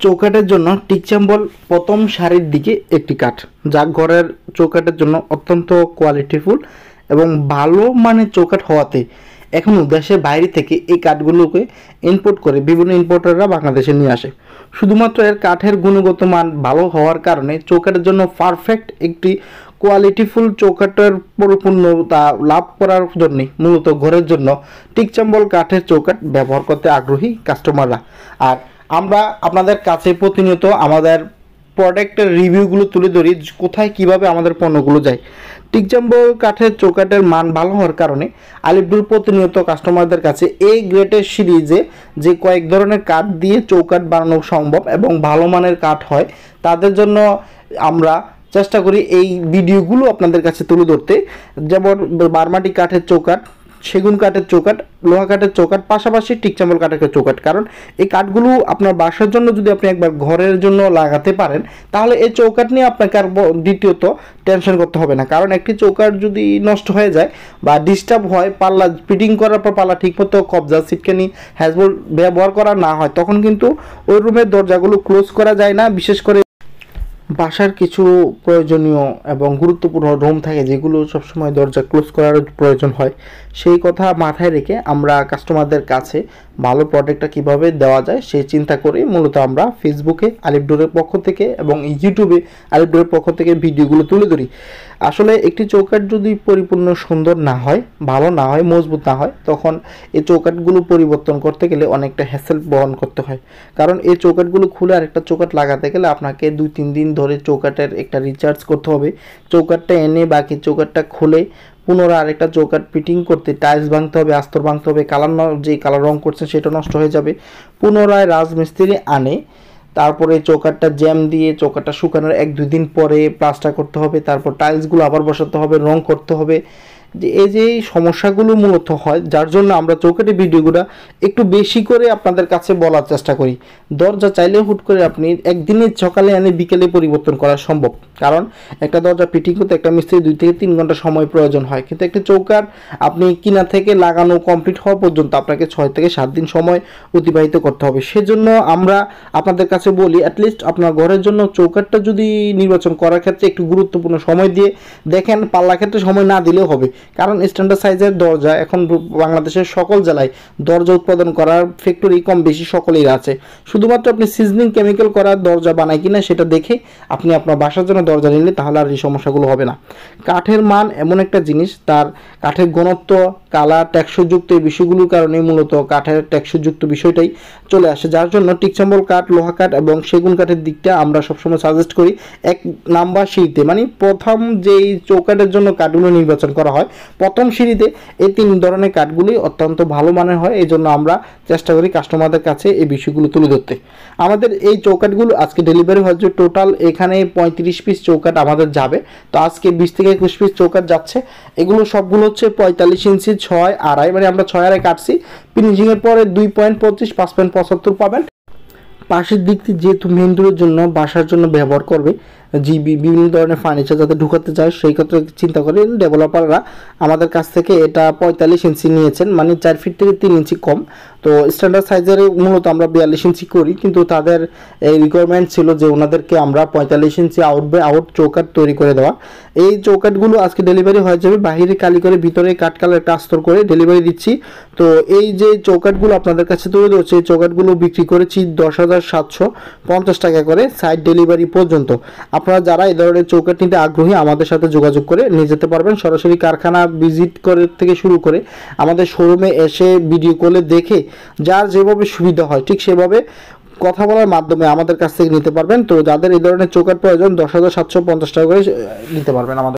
চৌকাঠের জন্য টিকচাম্বল প্রথম সারির দিকে একটি কাঠ, যা ঘরের চৌকাঠের জন্য অত্যন্ত কোয়ালিটিফুল এবং ভালো মানের চৌকাঠ হওয়াতে এখনও দেশের বাইরে থেকে এই কাঠগুলোকে ইম্পোর্ট করে বিভিন্ন ইম্পোর্টাররা বাংলাদেশে নিয়ে আসে। শুধুমাত্র এর কাঠের গুণগত মান ভালো হওয়ার কারণে চৌকাঠের জন্য পারফেক্ট একটি কোয়ালিটিফুল চৌকাঠের পরিপূর্ণতা লাভ করার জন্যই মূলত ঘরের জন্য টিকচাম্বল কাঠের চৌকাঠ ব্যবহার করতে আগ্রহী কাস্টমাররা। আর আমরা আপনাদের কাছে প্রতিনিয়ত আমাদের প্রোডাক্টের রিভিউগুলো তুলে ধরি, কোথায় কিভাবে আমাদের পণ্যগুলো যায়। টিকচাম্বল কাঠের চৌকাঠের মান ভালো হওয়ার কারণে আলিপুর প্রতিনিয়ত কাস্টমারদের কাছে এই গ্রেটের সিরিজে যে কয়েক ধরনের কাঠ দিয়ে চৌকাঠ বানানো সম্ভব এবং ভালো মানের কাঠ হয়, তাদের জন্য আমরা চেষ্টা করি এই ভিডিওগুলো আপনাদের কাছে তুলে ধরতে। যেমন বারমাটি কাঠের চৌকাঠ, সেগুন কাঠের চৌকাঠ, লোহা কাঠের চৌকাঠ, পাশাপাশি টিকচাম্বল কাঠের চৌকাঠ। কারণ এই কাঠগুলো আপনার বাসার জন্য যদি আপনি একবার ঘরের জন্য লাগাতে পারেন, তাহলে এই চৌকাঠ নিয়ে আপনাকে আর দ্বিতীয়ত টেনশন করতে হবে না। কারণ একটি চৌকাঠ যদি নষ্ট হয়ে যায় বা ডিস্টার্ব হয়, পাল্লা ফিটিং করার পর পাল্লা ঠিকমতো কবজা সিটকানি হ্যাজবোল্ট ব্যবহার করা না হয়, তখন কিন্তু ওই রুমের দরজাগুলো ক্লোজ করা যায় না। বিশেষ করে বাসার কিছু প্রয়োজনীয় এবং গুরুত্বপূর্ণ রুম থাকে যেগুলো সবসময় দরজা ক্লোজ করার প্রয়োজন হয়, সেই কথা মাথায় রেখে আমরা কাস্টমারদের কাছে ভালো প্রোডাক্টটা কীভাবে দেওয়া যায় সেই চিন্তা করে মূলত আমরা ফেসবুকে আলিপডোরের পক্ষ থেকে এবং ইউটিউবে আলিপডোরের পক্ষ থেকে ভিডিওগুলো তুলে ধরি। আসলে একটি চৌকাঠ যদি পরিপূর্ণ সুন্দর না হয়, ভালো না হয়, মজবুত না হয়, তখন এই চৌকাঠগুলো পরিবর্তন করতে গেলে অনেকটা হ্যাসেল বহন করতে হয়। কারণ এই চৌকাঠগুলো খুলে আরেকটা চৌকাঠ লাগাতে গেলে আপনাকে 2-3 দিন ধরে চৌকাঠের একটা রিচার্জ করতে হবে। চৌকাঠটা এনে বাকি চৌকাঠটা খুলে পুনরায় আরেকটা চৌকাঠ ফিটিং করতে টাইলস ভাঙতে হবে, আস্তর ভাঙতে হবে, যে কালার রং করছেন সেটা নষ্ট হয়ে যাবে। পুনরায় রাজমিস্ত্রি আনে, তারপরে চৌকাঠটা জ্যাম দিয়ে চৌকাঠটা শুকানোর 1-2 দিন পরে প্লাস্টার করতে হবে, তারপর টাইলসগুলো আবার বসাতে হবে, রং করতে হবে। যে এই যে সমস্যাগুলো মূলত হয়, যার জন্য আমরা চৌকাঠের ভিডিওগুলো একটু বেশি করে আপনাদের কাছে বলার চেষ্টা করি। দরজা চাইলে হুট করে আপনি একদিনে সকালে এনে বিকেলে পরিবর্তন করা সম্ভব, কারণ একটা দরজা ফিটিং করতে একটা মিস্ত্রি 2 থেকে 3 ঘন্টা সময় প্রয়োজন হয়। কিন্তু একটা চৌকাঠ আপনি কিনা থেকে লাগানো কমপ্লিট হওয়া পর্যন্ত আপনাকে 6 থেকে 7 দিন সময় অতিবাহিত করতে হবে। সেজন্য আমরা আপনাদের কাছে বলি, অ্যাটলিস্ট আপনার ঘরের জন্য চৌকাঠটা যদি নির্বাচন করার ক্ষেত্রে একটু গুরুত্বপূর্ণ সময় দিয়ে দেখেন। পাল্লা ক্ষেত্রে সময় না দিলেও হবে, কারণ স্ট্যান্ডার্ড সাইজের দরজা এখন বাংলাদেশের সকল জেলায় দরজা উৎপাদন করার ফ্যাক্টরি কম বেশি সকলেই আছে। শুধুমাত্র আপনি সিজনিং কেমিক্যাল করার দরজা বানায় কিনা সেটা দেখে আপনি আপনার বাসার জন্য দরজা নিলে তাহলে আর এই সমস্যাগুলো হবে না। কাঠের মান এমন একটা জিনিস, তার কাঠের ঘনত্ব, কালার, টেকসইযুক্ত এই বিষয়গুলোর কারণে মূলত কাঠের টেকসইযুক্ত বিষয়টাই চলে আসে। যার জন্য টিকচাম্বল কাঠ, লোহা কাঠ এবং সেগুন কাঠের দিকটা আমরা সবসময় সাজেস্ট করি 1 নাম্বার সিঁড়িতে, মানে প্রথম যেই চৌকাঠের জন্য কাঠগুলো নির্বাচন করা হয় প্রথম সিঁড়িতে এই 3 ধরনের কাঠগুলি অত্যন্ত ভালো মানের হয়। এই জন্য আমরা চেষ্টা করি কাস্টমারদের কাছে এই বিষয়গুলো তুলে ধরতে। আমাদের এই চৌকাঠগুলো আজকে ডেলিভারি হচ্ছে টোটাল এখানে 35 পিস চৌকাঠ আমাদের যাবে। তো আজকে 20 থেকে 21 পিস চৌকাঠ যাচ্ছে। এগুলো সবগুলো হচ্ছে 45 ইঞ্চি 6.5, মানে আমরা 6.5 কাটছি। ফিনিশিংয়ের পরে 2.25, 5.75 পাবেন। পাশের দিকটি যেহেতু মেন ডোরের জন্য বাসার জন্য ব্যবহার করবে, বিভিন্ন ধরনের ফার্নিচার যাতে ঢুকাতে চায়, সেই ক্ষেত্রে চিন্তা করে ডেভেলপাররা আমাদের কাছ থেকে এটা 45 ইঞ্চি নিয়েছেন, মানে 4 ফিট থেকে 3 ইঞ্চি কম। তো স্ট্যান্ডার্ড সাইজের মূলত আমরা 42 ইঞ্চি করি, কিন্তু তাদের এই রিকোয়ারমেন্ট ছিল যে ওনাদেরকে আমরা 45 ইঞ্চি আউট চৌকাঠ তৈরি করে দেওয়া। এই চৌকাঠগুলো আজকে ডেলিভারি হয়ে যাবে। বাহিরে কালি করে ভিতরে কাঠ কালার একটা আস্তর করে ডেলিভারি দিচ্ছি। তো এই যে চৌকাঠগুলো আপনাদের কাছে তুলে ধরছি, এই চৌকাঠগুলো বিক্রি করেছি 10,750 টাকা করে সাইড ডেলিভারি পর্যন্ত। আপনারা যারা এই ধরনের চৌকাঠ নিতে আগ্রহী আমাদের সাথে যোগাযোগ করে নিয়ে যেতে পারবেন। সরাসরি কারখানা ভিজিট করে থেকে শুরু করে আমাদের শোরুমে এসে ভিডিও কলে দেখে যার যেভাবে সুবিধা হয় ঠিক সেভাবে কথা বলার মাধ্যমে আমাদের কাছ থেকে নিতে পারবেন। তো যাদের এই ধরনের চৌকাঠ প্রয়োজন 10,750 টাকা করে নিতে পারবেন আমাদের।